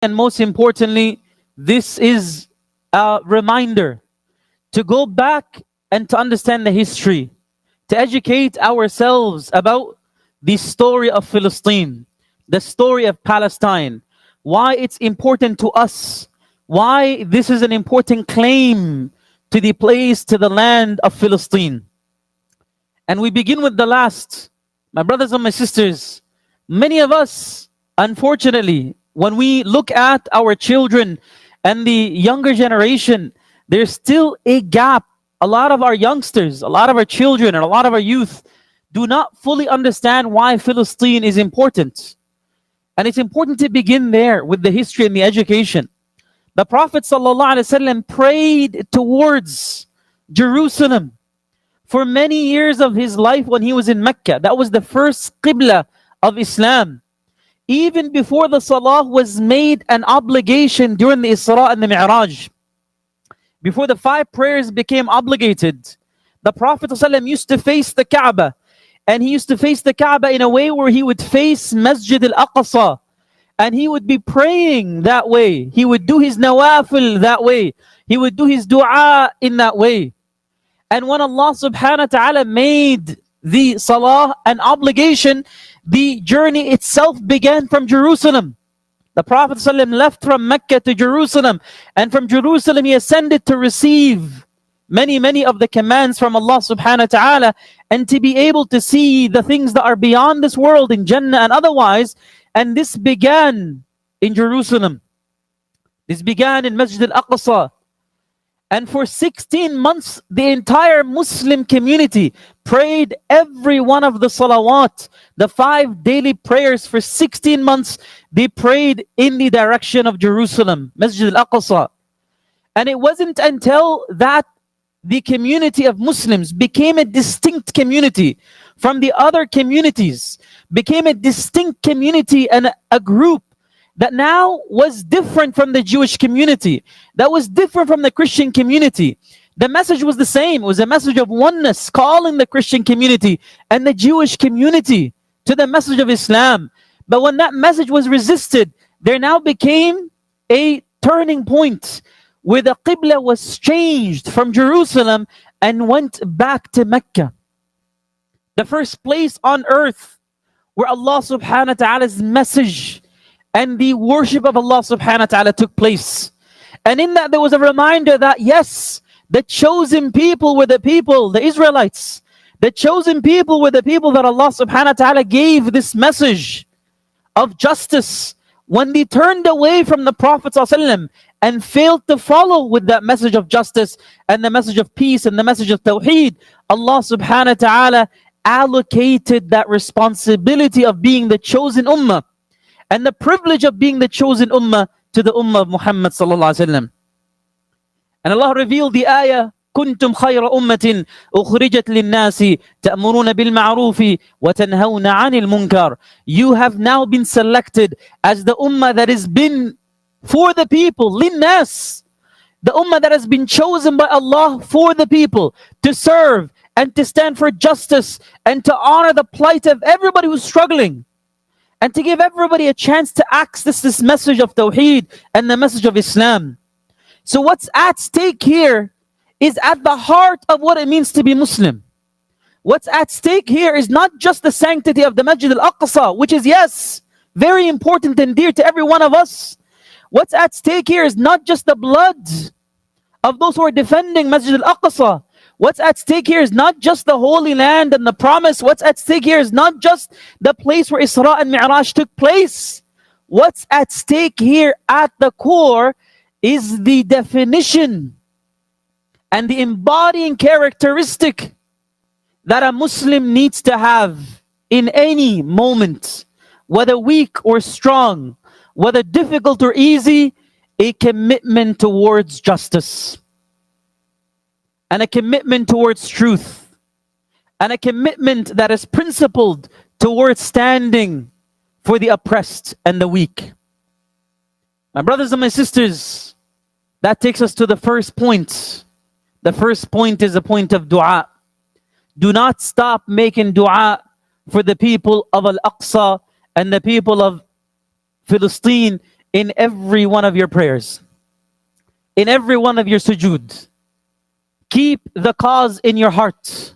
And most importantly, this is a reminder to go back and to understand the history, to educate ourselves about the story of Palestine, the story of Palestine, why it's important to us, why this is an important claim to the place, to the land of Palestine. And we begin with the last. My brothers and my sisters, many of us, unfortunately, when we look at our children and the younger generation, there's still a gap. A lot of our youngsters, a lot of our children, and a lot of our youth do not fully understand why Palestine is important. And it's important to begin there with the history and the education. The Prophet ﷺ prayed towards Jerusalem for many years of his life when he was in Mecca. That was the first qibla of Islam. Even before the salah was made an obligation during the Isra and the Mi'raj. Before the 5 prayers became obligated, the Prophet ﷺ used to face the Kaaba. And he used to face the Kaaba in a way where he would face Masjid al-Aqsa. And he would be praying that way. He would do his nawafil that way. He would do his dua in that way. And when Allah subhanahu wa ta'ala made the salah an obligation, the journey itself began from Jerusalem. The Prophet ﷺ left from Mecca to Jerusalem. And from Jerusalem he ascended to receive many of the commands from Allah subhanahu wa ta'ala, and to be able to see the things that are beyond this world in Jannah and otherwise. And this began in Jerusalem. This began in Masjid al-Aqsa. And for 16 months, the entire Muslim community prayed every one of the salawat, the 5 daily prayers for 16 months. They prayed in the direction of Jerusalem, Masjid al-Aqsa. And it wasn't until that the community of Muslims became a distinct community from the other communities, became a distinct community and a group that now was different from the Jewish community, that was different from the Christian community. The message was the same. It was a message of oneness, calling the Christian community and the Jewish community to the message of Islam. But when that message was resisted, there now became a turning point where the Qibla was changed from Jerusalem and went back to Mecca. The first place on earth where Allah subhanahu wa ta'ala's message and the worship of Allah subhanahu wa ta'ala took place. And in that there was a reminder that yes, the chosen people were the people, the Israelites. The chosen people were the people that Allah subhanahu wa ta'ala gave this message of justice. When they turned away from the Prophet ﷺ and failed to follow with that message of justice and the message of peace and the message of Tawheed, Allah subhanahu wa ta'ala allocated that responsibility of being the chosen ummah and the privilege of being the chosen ummah to the ummah of Muhammad sallallahu alaihi wasallam. And Allah revealed the ayah, كنتم خير أمة أخرجت للناس تأمرون بالمعروف وتنهون عن المنكر. You have now been selected as the ummah that has been for the people, للناس. The ummah that has been chosen by Allah for the people, to serve and to stand for justice and to honor the plight of everybody who's struggling, and to give everybody a chance to access this message of Tawheed and the message of Islam. So what's at stake here is at the heart of what it means to be Muslim. What's at stake here is not just the sanctity of the Masjid al-Aqsa, which is, yes, very important and dear to every one of us. What's at stake here is not just the blood of those who are defending Masjid al-Aqsa. What's at stake here is not just the Holy Land and the promise. What's at stake here is not just the place where Isra and Mi'raj took place. What's at stake here at the core is the definition and the embodying characteristic that a Muslim needs to have in any moment, whether weak or strong, whether difficult or easy, a commitment towards justice, and a commitment towards truth, and a commitment that is principled towards standing for the oppressed and the weak. My brothers and my sisters, that takes us to the first point. The first point is a point of dua. Do not stop making dua for the people of Al-Aqsa and the people of Palestine in every one of your prayers, in every one of your sujood. Keep the cause in your heart.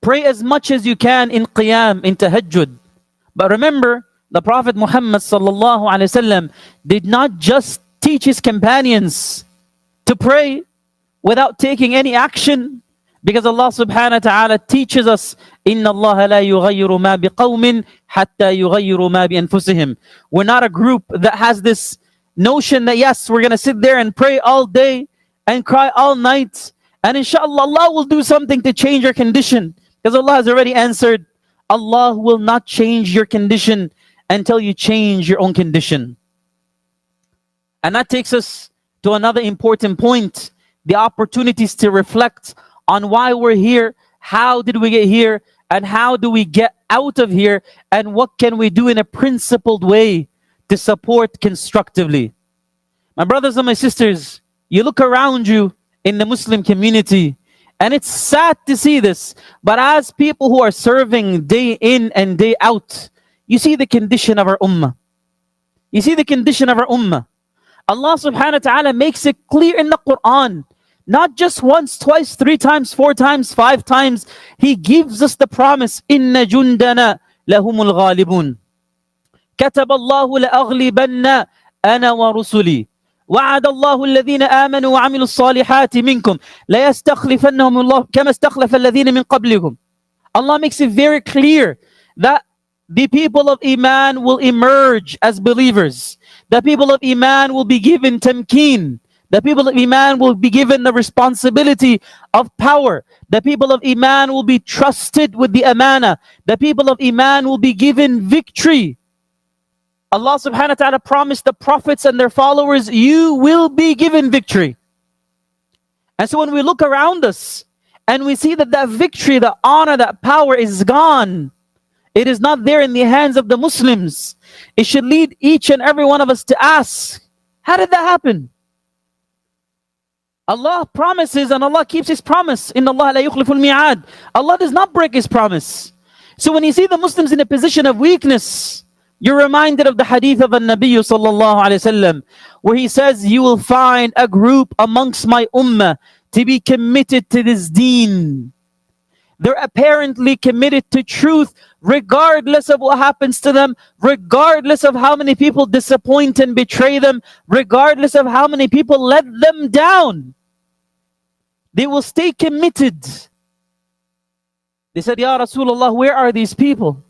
Pray as much as you can in qiyam, in tahajjud. But remember, the Prophet Muhammad sallallahu alaihi wasallam did not just teach his companions to pray without taking any action, because Allah subhanahu wa ta'ala teaches us, Inna Allah la yughayyiru ma biqawmin hatta yughayyiru ma bi anfusihim. We're not a group that has this notion that yes, we're gonna sit there and pray all day and cry all night, and inshallah Allah will do something to change your condition. Because Allah has already answered, Allah will not change your condition until you change your own condition. And that takes us to another important point, the opportunities to reflect on why we're here, how did we get here, and how do we get out of here, and what can we do in a principled way to support constructively. My brothers and my sisters, you look around you in the Muslim community, and it's sad to see this, but as people who are serving day in and day out, you see the condition of our ummah. You see the condition of our ummah. Allah subhanahu wa ta'ala makes it clear in the Quran, not just once, twice, 3 times, 4 times, 5 times. He gives us the promise, Inna jundana lahumul ghalibun. كتب الله لأغلبن أنا ورسلي وعد الله الذين آمنوا وعملوا الصالحات منكم لا يستخلفنهم الله كما استخلف الذين من قبلكم. Allah makes it very clear that the people of Iman will emerge as believers. The people of Iman will be given tamkeen. The people of Iman will be given the responsibility of power. The people of Iman will be trusted with the amana. The people of Iman will be given victory. Allah subhanahu wa ta'ala promised the prophets and their followers, you will be given victory. And so when we look around us and we see that that victory, that honor, that power is gone, it is not there in the hands of the Muslims, it should lead each and every one of us to ask, how did that happen? Allah promises and Allah keeps His promise. Inna Allah la yukhliful mi'ad. Allah does not break His promise. So when you see the Muslims in a position of weakness, you're reminded of the hadith of An-Nabi sallallahu alayhi wasallam, where he says, you will find a group amongst my ummah to be committed to this deen. They're apparently committed to truth, regardless of what happens to them, regardless of how many people disappoint and betray them, regardless of how many people let them down. They will stay committed. They said, Ya Rasulullah, where are these people?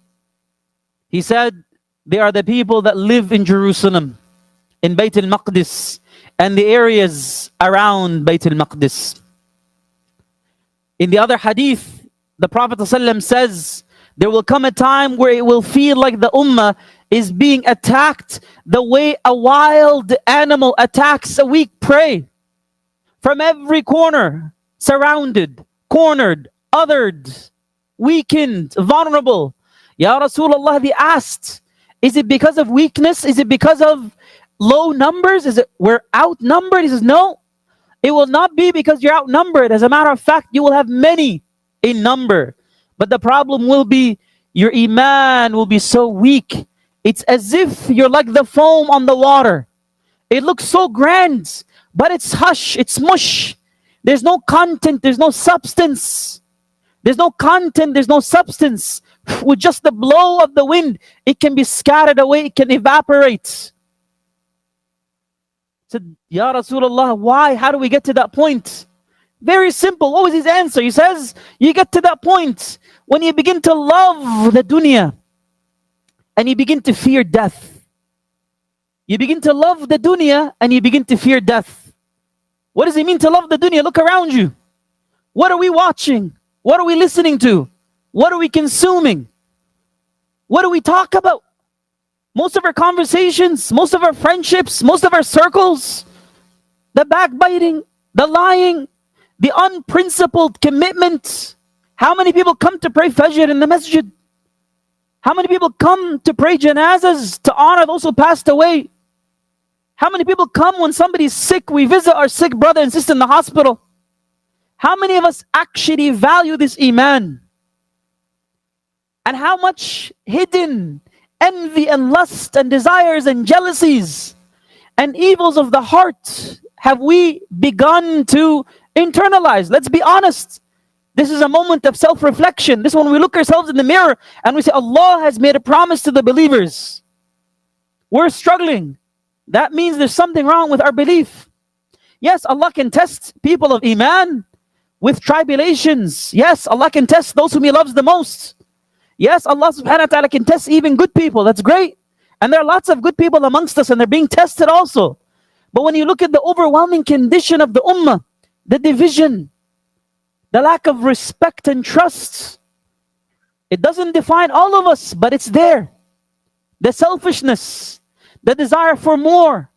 He said, they are the people that live in Jerusalem, in Bayt al-Maqdis, and the areas around Bayt al-Maqdis. In the other hadith, the Prophet ﷺ says, there will come a time where it will feel like the ummah is being attacked the way a wild animal attacks a weak prey. From every corner, surrounded, cornered, othered, weakened, vulnerable. Ya Rasulullah, they asked, is it because of weakness? Is it because of low numbers? Is it we're outnumbered? He says, no. It will not be because you're outnumbered. As a matter of fact, you will have many in number. But the problem will be your iman will be so weak. It's as if you're like the foam on the water. It looks so grand, but it's hush, it's mush. There's no content, there's no substance. There's no content, there's no substance. With just the blow of the wind, it can be scattered away, it can evaporate. Said, Ya Rasulullah, why? How do we get to that point? Very simple. What was his answer? He says, you get to that point when you begin to love the dunya and you begin to fear death. You begin to love the dunya and you begin to fear death. What does it mean to love the dunya? Look around you. What are we watching? What are we listening to? What are we consuming? What do we talk about? Most of our conversations, most of our friendships, most of our circles, the backbiting, the lying, the unprincipled commitment. How many people come to pray Fajr in the masjid? How many people come to pray janazas to honor those who passed away? How many people come when somebody's sick? We visit our sick brother and sister in the hospital. How many of us actually value this iman? And how much hidden envy and lust and desires and jealousies and evils of the heart have we begun to internalize? Let's be honest. This is a moment of self-reflection. This is when we look ourselves in the mirror and we say, Allah has made a promise to the believers. We're struggling. That means there's something wrong with our belief. Yes, Allah can test people of Iman with tribulations. Yes, Allah can test those whom He loves the most. Yes, Allah subhanahu wa ta'ala can test even good people. That's great. And there are lots of good people amongst us and they're being tested also. But when you look at the overwhelming condition of the ummah, the division, the lack of respect and trust, it doesn't define all of us, but it's there. The selfishness, the desire for more,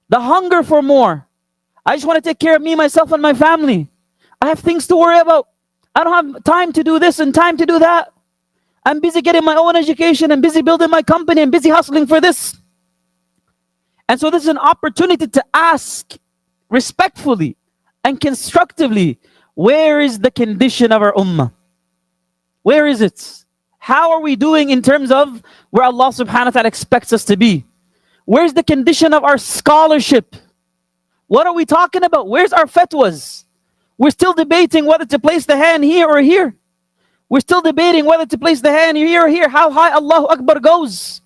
the hunger for more. I just want to take care of me, myself, and my family. I have things to worry about. I don't have time to do this and time to do that. I'm busy getting my own education. I'm busy building my company. I'm busy hustling for this. And so this is an opportunity to ask respectfully and constructively, where is the condition of our ummah? Where is it? How are we doing in terms of where Allah subhanahu wa ta'ala expects us to be? Where's the condition of our scholarship? What are we talking about? Where's our fatwas? We're still debating whether to place the hand here or here. We're still debating whether to place the hand here or here, how high Allahu Akbar goes.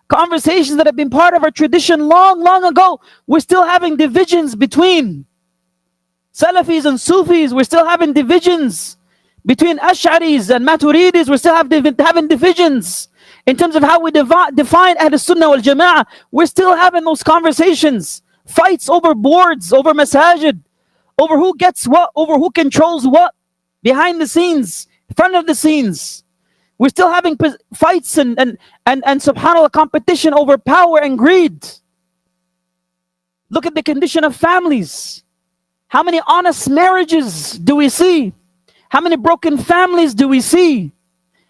Conversations that have been part of our tradition long, long ago. We're still having divisions between Salafis and Sufis. We're still having divisions between Ash'aris and Maturidis. We're still having divisions in terms of how we define Ahl Sunnah wal Jama'a. We're still having those conversations. Fights over boards, over masajid, over who gets what, over who controls what, behind the scenes, in front of the scenes. We're still having fights and subhanAllah, competition over power and greed. Look at the condition of families. How many honest marriages do we see? How many broken families do we see?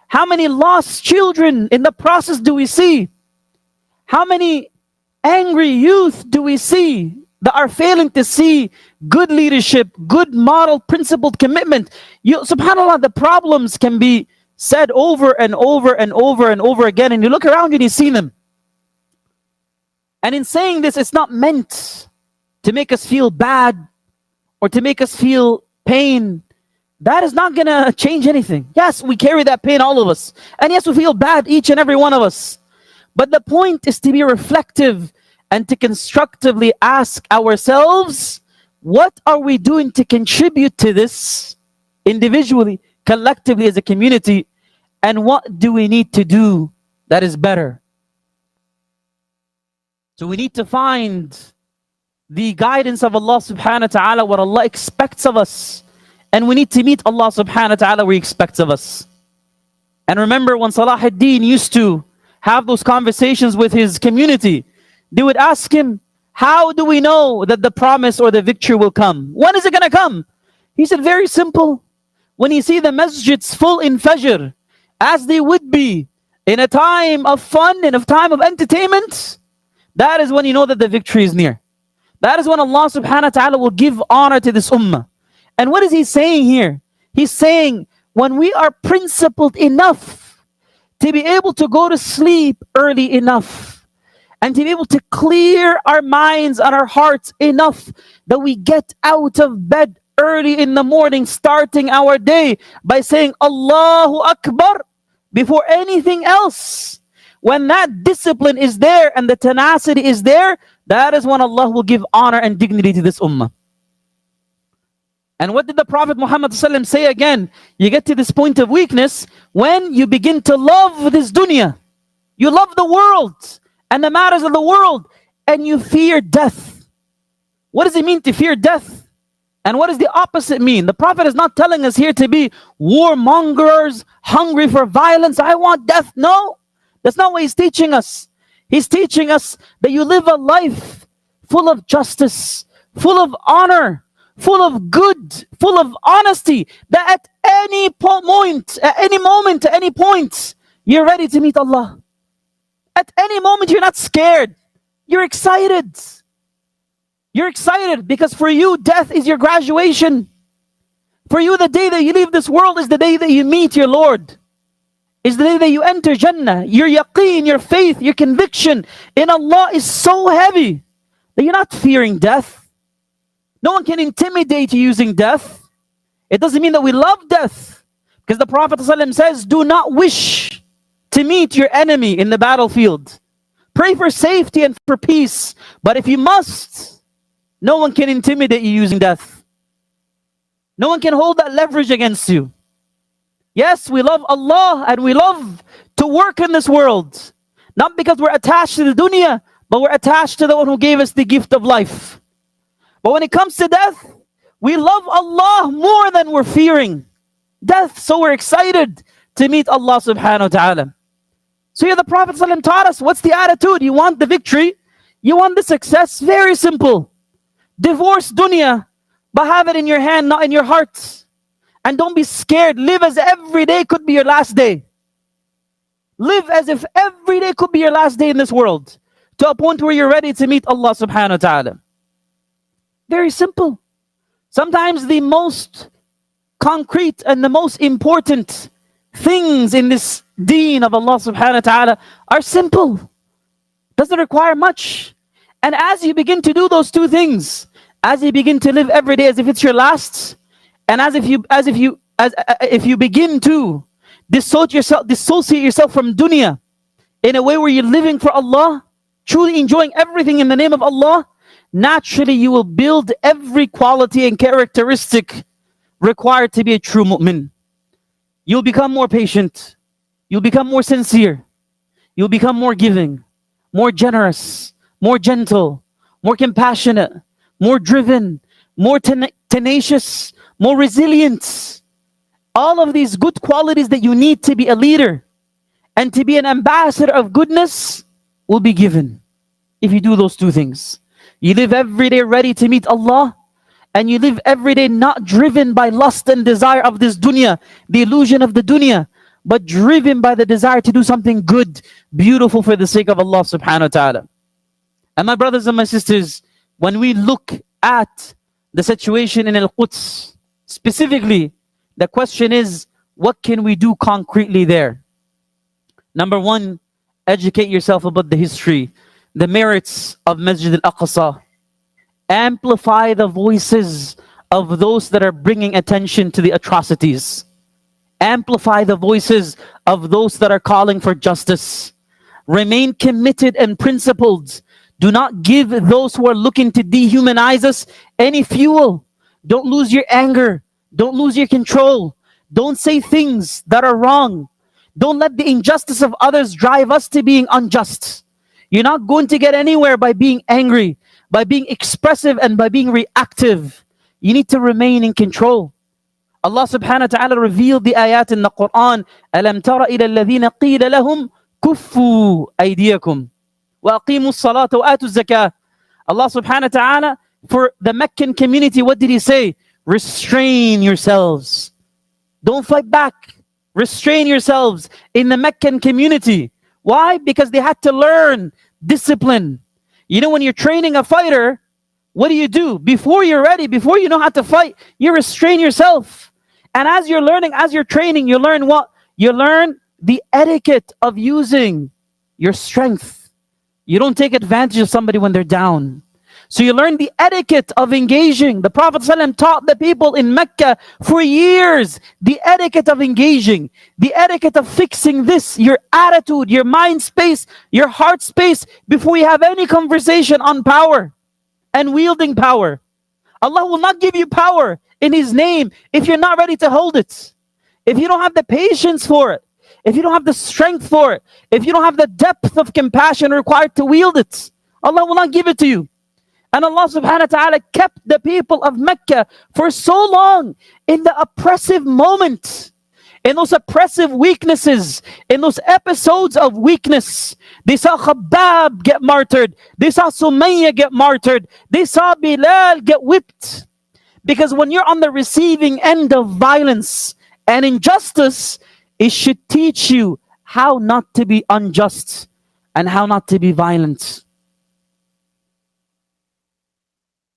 How many lost children in the process do we see? How many angry youth do we see that are failing to see good leadership, good model, principled commitment? SubhanAllah, the problems can be said over and over and over and over again, and you look around you and you see them. And in saying this, it's not meant to make us feel bad or to make us feel pain. That is not going to change anything. Yes, we carry that pain, all of us. And yes, we feel bad, each and every one of us. But the point is to be reflective and to constructively ask ourselves, what are we doing to contribute to this individually, collectively as a community, and what do we need to do that is better? So we need to find the guidance of Allah subhanahu wa ta'ala, what Allah expects of us. And we need to meet Allah subhanahu wa ta'ala where He expects of us. And remember when Salah ad-Din used to have those conversations with his community, they would ask him, how do we know that the promise or the victory will come? When is it going to come? He said, very simple. When you see the masjids full in Fajr, as they would be in a time of fun and a time of entertainment, that is when you know that the victory is near. That is when Allah subhanahu wa ta'ala will give honor to this ummah. And what is He saying here? He's saying, when we are principled enough to be able to go to sleep early enough, and to be able to clear our minds and our hearts enough that we get out of bed early in the morning, starting our day by saying Allahu Akbar before anything else. When that discipline is there and the tenacity is there, that is when Allah will give honor and dignity to this ummah. And what did the Prophet Muhammad ﷺ say again? You get to this point of weakness when you begin to love this dunya. You love the world and the matters of the world, and you fear death. What does it mean to fear death? And what does the opposite mean? The Prophet is not telling us here to be warmongers, hungry for violence. I want death. No, that's not what He's teaching us. He's teaching us that you live a life full of justice, full of honor, full of good, full of honesty, that at any point, at any moment, at any point, you're ready to meet Allah. At any moment, you're not scared. You're excited. You're excited because for you, death is your graduation. For you, the day that you leave this world is the day that you meet your Lord. is the day that you enter Jannah. Your yaqeen, your faith, your conviction in Allah is so heavy that you're not fearing death. No one can intimidate you using death. It doesn't mean that we love death, because the Prophet ﷺ says, do not wish to meet your enemy in the battlefield. Pray for safety and for peace. But if you must, no one can intimidate you using death. No one can hold that leverage against you. Yes, we love Allah and we love to work in this world. Not because we're attached to the dunya, but we're attached to the one who gave us the gift of life. But when it comes to death, we love Allah more than we're fearing death. So we're excited to meet Allah subhanahu wa ta'ala. So here the Prophet ﷺ taught us, what's the attitude? You want the victory? You want the success? Very simple. Divorce dunya, but have it in your hand, not in your heart. And don't be scared. Live as every day could be your last day. Live as if every day could be your last day in this world, to a point where you're ready to meet Allah subhanahu wa ta'ala. Very simple. Sometimes the most concrete and the most important things in this deen of Allah subhanahu wa ta'ala are simple. Doesn't require much. And as you begin to do those two things, as you begin to live every day as if it's your last, and as if you begin to dissociate yourself from dunya in a way where you're living for Allah, truly enjoying everything in the name of Allah, naturally you will build every quality and characteristic required to be a true mu'min. You'll become more patient. You'll become more sincere. You'll become more giving, more generous, more gentle, more compassionate, more driven, more tenacious, more resilient. All of these good qualities that you need to be a leader and to be an ambassador of goodness will be given if you do those two things. You live every day ready to meet Allah, and you live every day not driven by lust and desire of this dunya, the illusion of the dunya, but driven by the desire to do something good, beautiful for the sake of Allah subhanahu wa ta'ala. And my brothers and my sisters, when we look at the situation in Al-Quds, specifically, the question is, what can we do concretely there? Number one, educate yourself about the history, the merits of Masjid Al-Aqsa. Amplify the voices of those that are bringing attention to the atrocities. Amplify the voices of those that are calling for justice. Remain committed and principled. Do not give those who are looking to dehumanize us any fuel. Don't lose your anger. Don't lose your control. Don't say things that are wrong. Don't let the injustice of others drive us to being unjust. You're not going to get anywhere by being angry, by being expressive, and by being reactive. You need to remain in control. Allah subhanahu wa ta'ala revealed the ayat in the Quran. أَلَمْ تَرَ إِلَى الَّذِينَ قِيلَ لَهُمْ كُفُّوا أَيْدِيَكُمْ وَأَقِيمُوا الصَّلَاةَ وَآتُوا الزَّكَاةَ. Allah subhanahu wa ta'ala, for the Meccan community, what did He say? Restrain yourselves. Don't fight back. Restrain yourselves in the Meccan community. Why? Because they had to learn discipline. You know, when you're training a fighter, what do? Before you're ready, before you know how to fight, you restrain yourself. And as you're learning, as you're training, you learn what? You learn the etiquette of using your strength. You don't take advantage of somebody when they're down. So you learn the etiquette of engaging. The Prophet ﷺ taught the people in Mecca for years the etiquette of engaging, the etiquette of fixing this, your attitude, your mind space, your heart space, before you have any conversation on power and wielding power. Allah will not give you power in His name if you're not ready to hold it. If you don't have the patience for it, if you don't have the strength for it, if you don't have the depth of compassion required to wield it, Allah will not give it to you. And Allah subhanahu wa ta'ala kept the people of Mecca for so long in the oppressive moment, in those oppressive weaknesses, in those episodes of weakness. They saw Khabbab get martyred. They saw Sumayya get martyred. They saw Bilal get whipped. Because when you're on the receiving end of violence and injustice, it should teach you how not to be unjust and how not to be violent.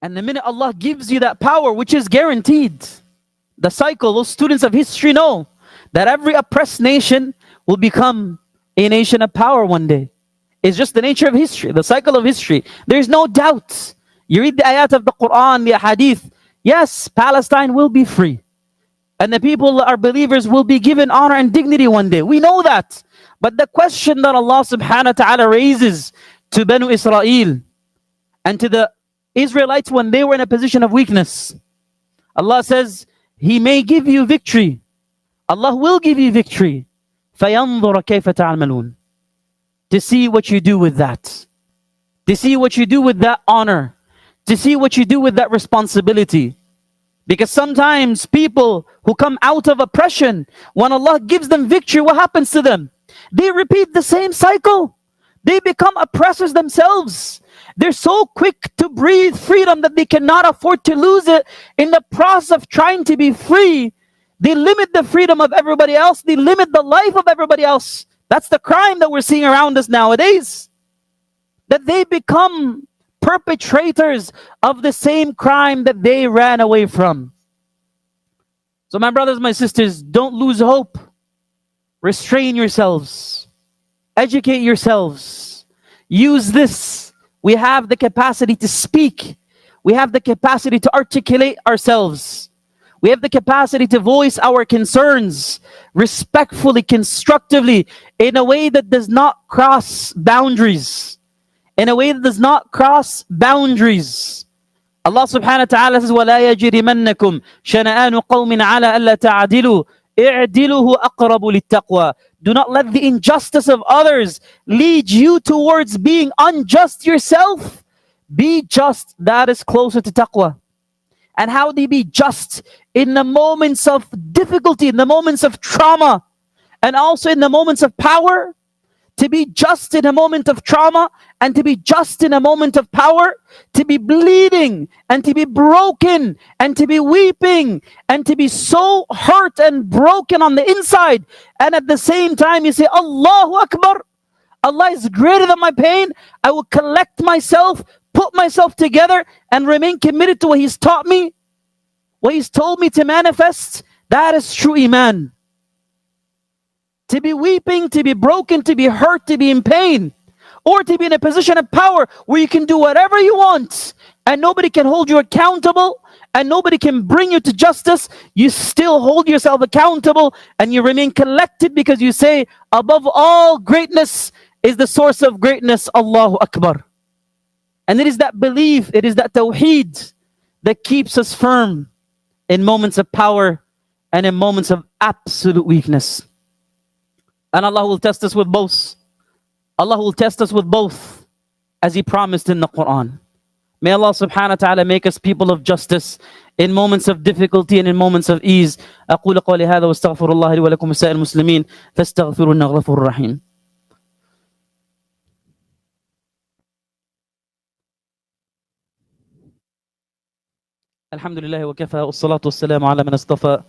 And the minute Allah gives you that power, which is guaranteed, the cycle, those students of history know that every oppressed nation, will become a nation of power one day. It's just the nature of history, the cycle of history. There's no doubt. You read the ayat of the Quran, the hadith. Yes, Palestine will be free. And the people that are believers will be given honor and dignity one day. We know that. But the question that Allah subhanahu wa ta'ala raises to Banu Israel and to the Israelites when they were in a position of weakness, Allah says, He may give you victory. Allah will give you victory. فَيَنْظُرَ كَيْفَ تَعْمَلُونَ. To see what you do with that. To see what you do with that honor. To see what you do with that responsibility. Because sometimes people who come out of oppression, when Allah gives them victory, what happens to them? They repeat the same cycle. They become oppressors themselves. They're so quick to breathe freedom that they cannot afford to lose it. In the process of trying to be free, they limit the freedom of everybody else. They limit the life of everybody else. That's the crime that we're seeing around us nowadays. That they become perpetrators of the same crime that they ran away from. So my brothers, my sisters, don't lose hope. Restrain yourselves. Educate yourselves. Use this. We have the capacity to speak. We have the capacity to articulate ourselves. We have the capacity to voice our concerns respectfully, constructively, in a way that does not cross boundaries. In a way that does not cross boundaries. Allah subhanahu wa ta'ala says, وَلَا يَجْرِمَنَّكُمْ شَنَآنُ قَوْمٍ عَلَىٰ أَلَّا تَعْدِلُوا اعْدِلُوا أَقْرَبُ لِلتَّقْوَى. Do not let the injustice of others lead you towards being unjust yourself. Be just. That is closer to taqwa. And how do you be just? In the moments of difficulty, in the moments of trauma, and also in the moments of power. To be just in a moment of trauma, and to be just in a moment of power. To be bleeding, and to be broken, and to be weeping, and to be so hurt and broken on the inside. And at the same time you say, Allahu Akbar. Allah is greater than my pain. I will collect myself, put myself together, and remain committed to what He's taught me, what He's told me to manifest. That is true Iman. To be weeping, to be broken, to be hurt, to be in pain, or to be in a position of power where you can do whatever you want and nobody can hold you accountable and nobody can bring you to justice. You still hold yourself accountable and you remain collected because you say, above all greatness is the source of greatness, Allahu Akbar. And it is that belief, it is that tawheed that keeps us firm in moments of power and in moments of absolute weakness. And Allah will test us with both. Allah will test us with both, as He promised in the Quran. May Allah subhanahu wa ta'ala make us people of justice in moments of difficulty and in moments of ease. أقول قولي هذا واستغفر الله لي ولكم ولسائر المسلمين فاستغفروا إنه غفور رحيم. الحمد لله وكفى والصلاة والسلام على من اصطفى.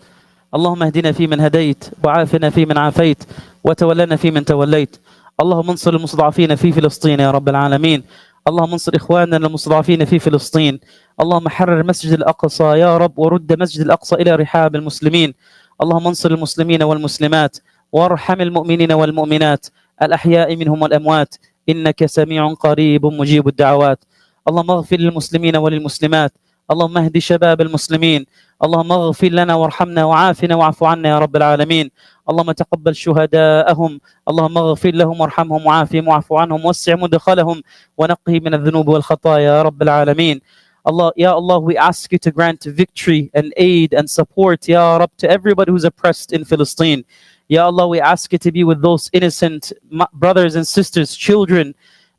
اللهم اهدنا فيمن هديت وعافنا فيمن عافيت وتولنا فيمن توليت. اللهم انصر المستضعفين في فلسطين يا رب العالمين. اللهم انصر إخواننا المستضعفين في فلسطين. اللهم حرر مسجد الأقصى يا رب ورد مسجد الأقصى إلى رحاب المسلمين. اللهم انصر المسلمين والمسلمات وارحم المؤمنين والمؤمنات الأحياء منهم والأموات إنك سميع قريب مجيب الدعوات. اللهم اغفر للمسلمين وللمسلمات. اللهم اهد شباب المسلمين. اللهم اغفر لنا وارحمنا وعافنا واعف عنا يا رب العالمين. اللهم تقبل شهداءهم. اللهم اغفر لهم وارحمهم وعافهم واعف عنهم وسع مدخلهم ونقهم من الذنوب والخطايا يا رب العالمين. Allah, Ya Allah, we ask you to grant victory and aid and support, Ya Rab, to everybody who's oppressed in Palestine. Ya Allah, we ask you to be with those innocent brothers and sisters, children,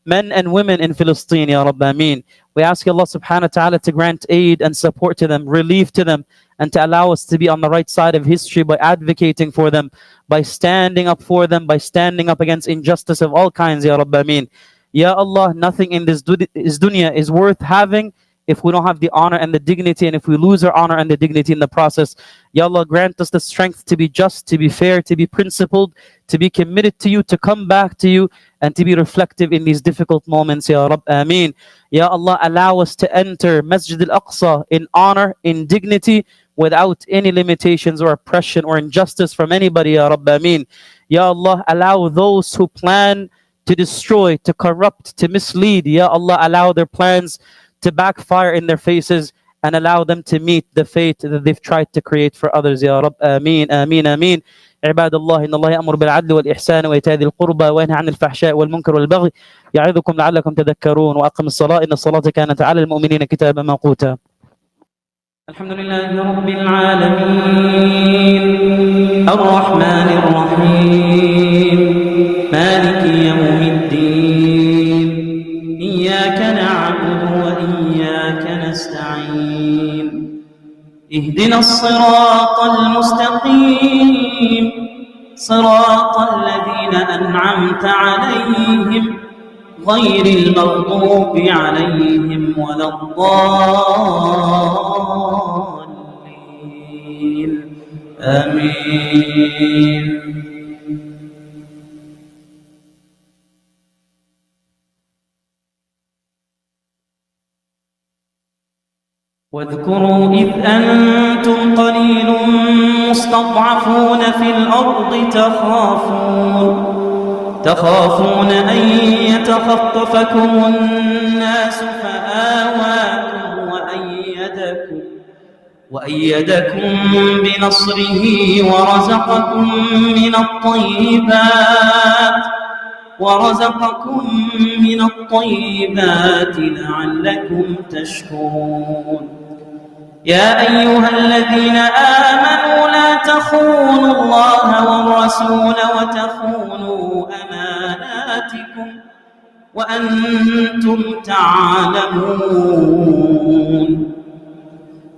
men and women in Palestine, Ya Rabbi, Ameen. We ask Allah subhanahu wa ta'ala to grant aid and support to them, relief to them, and to allow us to be on the right side of history by advocating for them, by standing up for them, by standing up against injustice of all kinds, Ya Rabbi, Ameen. Ya Allah, nothing in this dunya is worth having if we don't have the honor and the dignity, and if we lose our honor and the dignity in the process. Ya Allah, grant us the strength to be just, to be fair, to be principled, to be committed to you, to come back to you, and to be reflective in these difficult moments, Ya Rabb, Ameen. Ya Allah, allow us to enter Masjid al-Aqsa in honor, in dignity, without any limitations or oppression or injustice from anybody, Ya Rabb, Ameen. Ya Allah, allow those who plan to destroy, to corrupt, to mislead, Ya Allah, allow their plans to backfire in their faces and allow them to meet the fate that they've tried to create for others, Ya Rabb, Ameen, Ameen, Ameen. عباد الله إن الله يأمر بالعدل والإحسان وإيتاء ذي القربى وينهى عن الفحشاء والمنكر والبغي يعظكم لعلكم تذكرون وأقم الصلاة إن الصلاة كانت على المؤمنين كتابا موقوتا. الحمد لله رب العالمين الرحمن الرحيم مالك يوم الدين إياك نعبد وإياك نستعين اهدنا الصراط المستقيم صراط الذين أنعمت عليهم غير المغضوب عليهم ولا الضالين آمين. واذكروا إذ أنتم قليل مستضعفون في الأرض تخافون أن يتخطفكم الناس فآواكم وأيدكم بنصره ورزقكم من الطيبات لعلكم تشكرون. يا أيها الذين آمنوا لا تخونوا الله والرسول وتخونوا أماناتكم وأنتم تعلمون.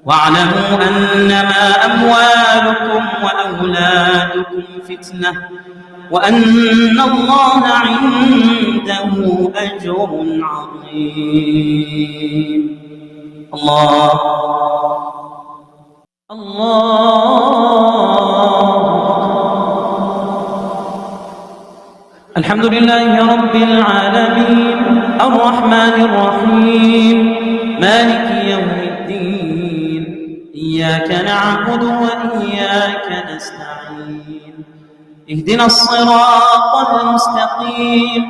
واعلموا أنما أموالكم وأولادكم فتنة وأن الله عنده أجر عظيم. الله الحمد لله رب العالمين الرحمن الرحيم مالك يوم الدين إياك نعبد وإياك نستعين اهدنا الصراط المستقيم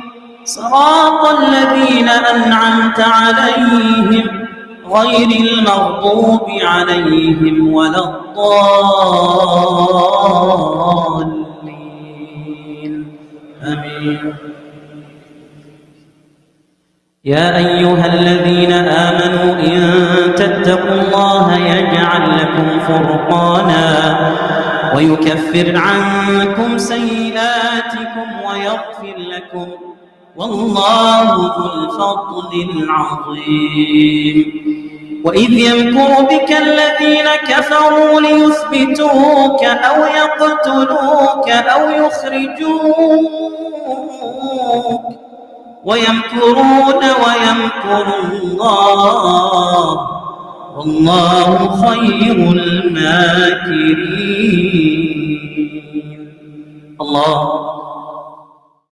صراط الذين أنعمت عليهم غير المغضوب عليهم ولا الضالين آمين. يا أيها الذين آمنوا إن تتقوا الله يجعل لكم فرقانا ويكفر عنكم سيئاتكم ويغفر لكم والله ذو الفضل العظيم. وإذ يمكر بك الذين كفروا ليثبتوك أو يقتلوك أو يخرجوك ويمكرون ويمكر الله والله خير الماكرين. الله